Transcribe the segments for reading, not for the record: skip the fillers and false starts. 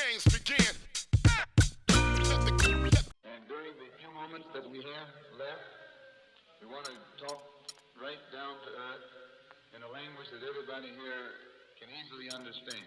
games begin. And during the few moments that we have left, we want to talk right down to earth in a language that everybody here can easily understand.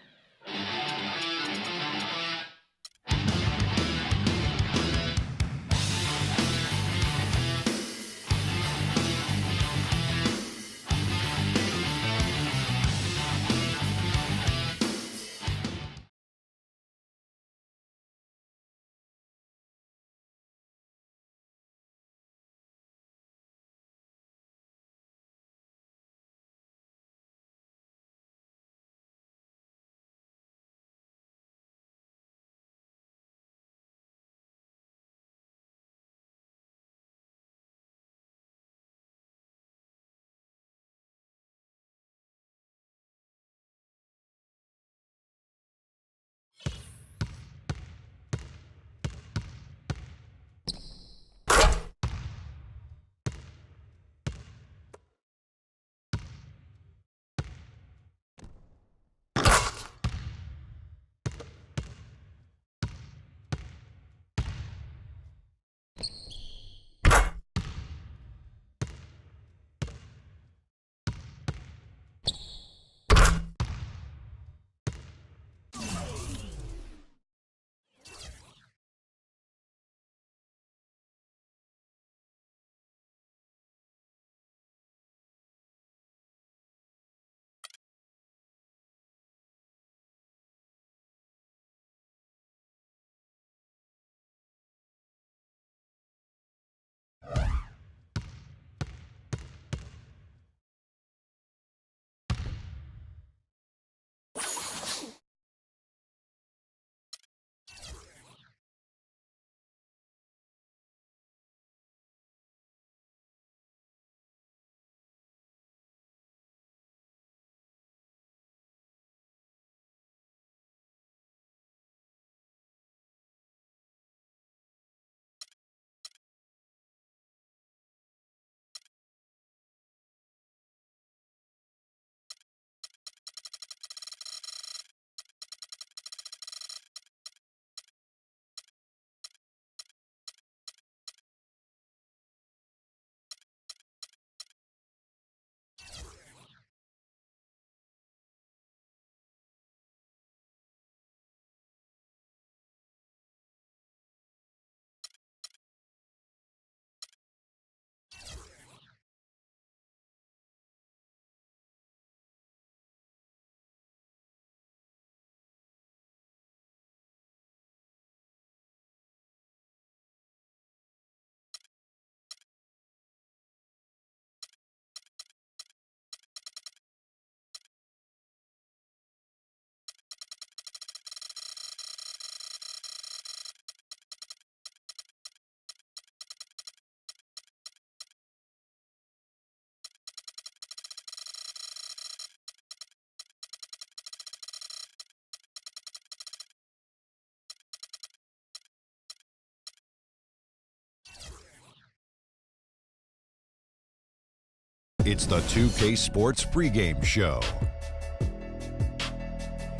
It's the 2K Sports pregame show.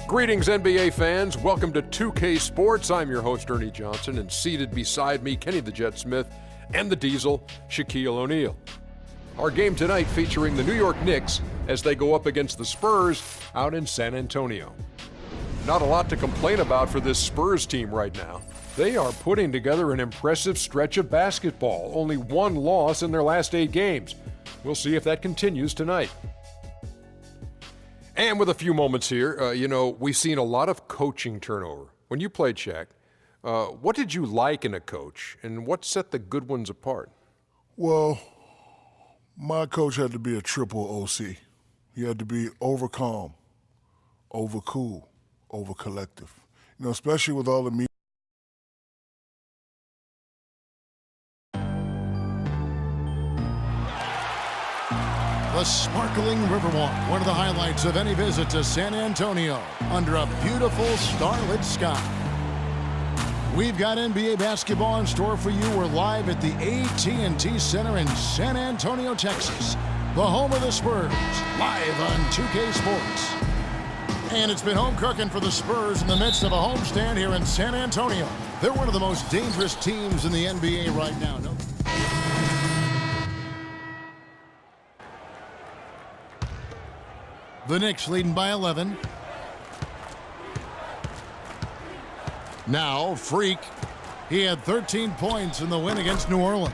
Greetings, NBA fans. Welcome to 2K Sports. I'm your host, Ernie Johnson, and seated beside me, Kenny the Jet Smith and the Diesel, Shaquille O'Neal. Our game tonight featuring the New York Knicks as they go up against the Spurs out in San Antonio. Not a lot to complain about for this Spurs team right now. They are putting together an impressive stretch of basketball. Only one loss in their last 8 games. We'll see if that continues tonight. And with a few moments here, we've seen a lot of coaching turnover. When you played, Shaq, what did you like in a coach, and what set the good ones apart? Well, my coach had to be a triple OC. He had to be over calm, over cool, over collective. Especially with all the media. The sparkling Riverwalk, one of the highlights of any visit to San Antonio, under a beautiful starlit sky. We've got NBA basketball in store for you. We're live at the AT&T Center in San Antonio, Texas, the home of the Spurs, live on 2K Sports. And it's been home cooking for the Spurs in the midst of a homestand here in San Antonio. They're one of the most dangerous teams in the NBA right now. The Knicks leading by 11. Now, Freak. He had 13 points in the win against New Orleans.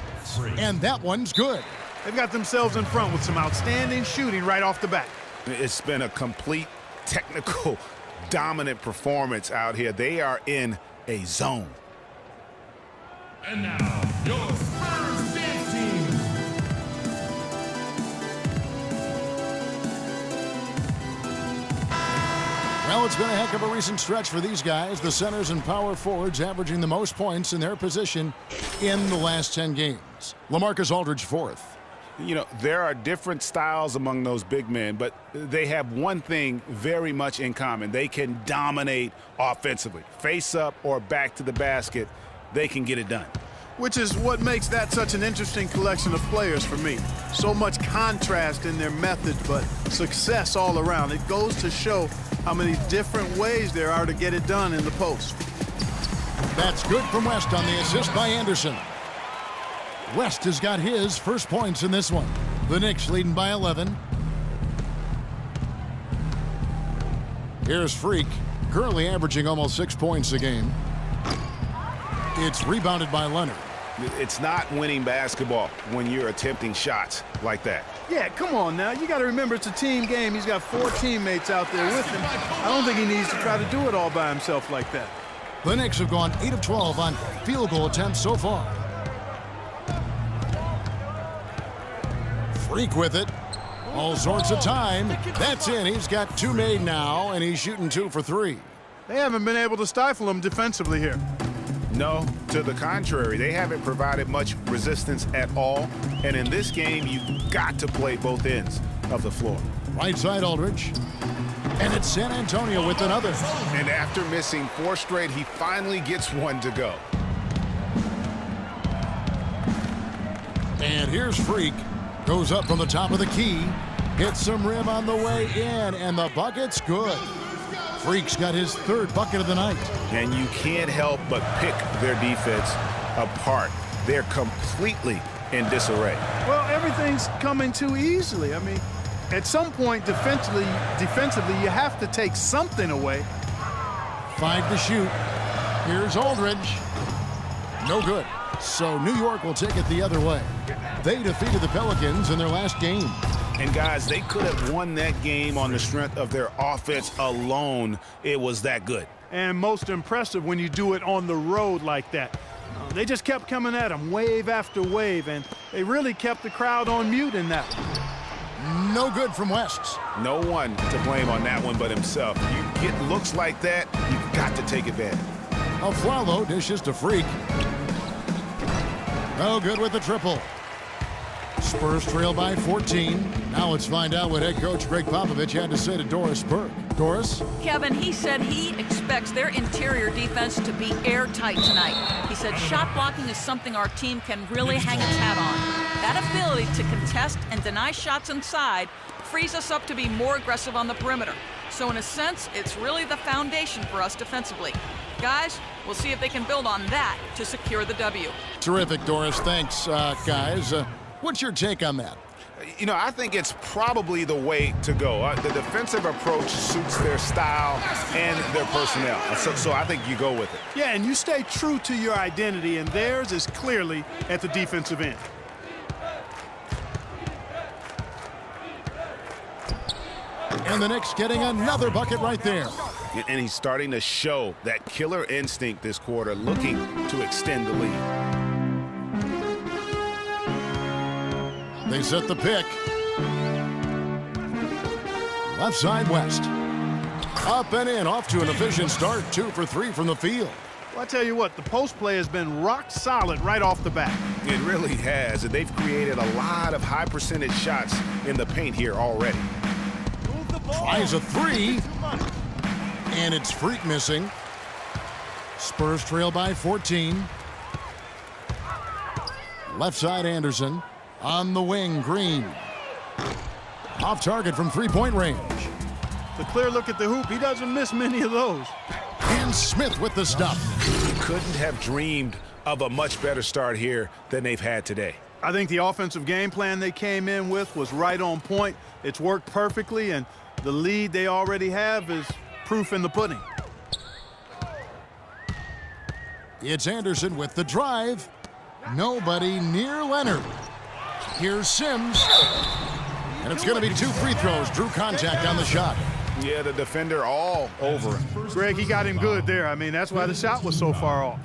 And that one's good. They've got themselves in front with some outstanding shooting right off the bat. It's been a complete technical dominant performance out here. They are in a zone. And now, your Spurs dance team. Well, it's been a heck of a recent stretch for these guys. The centers and power forwards averaging the most points in their position in the last 10 games. LaMarcus Aldridge fourth. You know, there are different styles among those big men, but they have one thing very much in common. They can dominate offensively. Face up or back to the basket, they can get it done. Which is what makes that such an interesting collection of players for me. So much contrast in their methods, but success all around. It goes to show how many different ways there are to get it done in the post. That's good from West on the assist by Anderson. West has got his first points in this one. The Knicks leading by 11. Here's Freak, currently averaging almost 6 points a game. It's rebounded by Leonard. It's not winning basketball when you're attempting shots like that. Yeah, come on now. You got to remember it's a team game. He's got 4 teammates out there with him. I don't think he needs to try to do it all by himself like that. The Knicks have gone 8 of 12 on field goal attempts so far. Freak with it. All sorts of time. That's in. He's got 2 made now, and he's shooting 2 for 3. They haven't been able to stifle him defensively here. No, to the contrary. They haven't provided much resistance at all. And in this game, you've got to play both ends of the floor. Right side Aldridge. And it's San Antonio with another. And after missing 4 straight, he finally gets one to go. And here's Freak. Goes up from the top of the key. Hits some rim on the way in, and the bucket's good. Freak's got his 3rd bucket of the night. And you can't help but pick their defense apart. They're completely in disarray. Well, everything's coming too easily. I mean, at some point defensively, you have to take something away. 5 to shoot. Here's Aldridge. No good. So New York will take it the other way. They defeated the Pelicans in their last game. And guys, they could have won that game on the strength of their offense alone. It was that good. And most impressive when you do it on the road like that. They just kept coming at them wave after wave, and they really kept the crowd on mute in that one. No good from West. No one to blame on that one but himself. You get looks like that, you've got to take advantage. Aflalo dishes to Freak. No good with the triple. Spurs trail by 14. Now let's find out what head coach Greg Popovich had to say to Doris Burke. Doris? Kevin, he said he expects their interior defense to be airtight tonight. He said shot blocking is something our team can really hang its hat on. That ability to contest and deny shots inside frees us up to be more aggressive on the perimeter. So in a sense, it's really the foundation for us defensively. Guys, we'll see if they can build on that to secure the W. Terrific, Doris. Thanks, guys. What's your take on that? You know, I think it's probably the way to go. The defensive approach suits their style and their personnel. So I think you go with it. Yeah, and you stay true to your identity, and theirs is clearly at the defensive end. And the Knicks getting another bucket right there. And he's starting to show that killer instinct this quarter, looking to extend the lead. They set the pick. Left side West. Up and in, off to an efficient start. 2 for 3 from the field. Well, I tell you what, the post play has been rock solid right off the bat. It really has, and they've created a lot of high percentage shots in the paint here already. Tries a 3. And it's Freak missing. Spurs trail by 14. Left side Anderson. On the wing, Green. Off target from 3-point range. It's a clear look at the hoop. He doesn't miss many of those. And Smith with the stop. Couldn't have dreamed of a much better start here than they've had today. I think the offensive game plan they came in with was right on point. It's worked perfectly, and the lead they already have is proof in the pudding. It's Anderson with the drive. Nobody near Leonard. Here's Sims. And it's going to be 2 free throws. Drew contact on the shot. Yeah, the defender all over him. Greg, he got him good there. I mean, that's why the shot was so far off.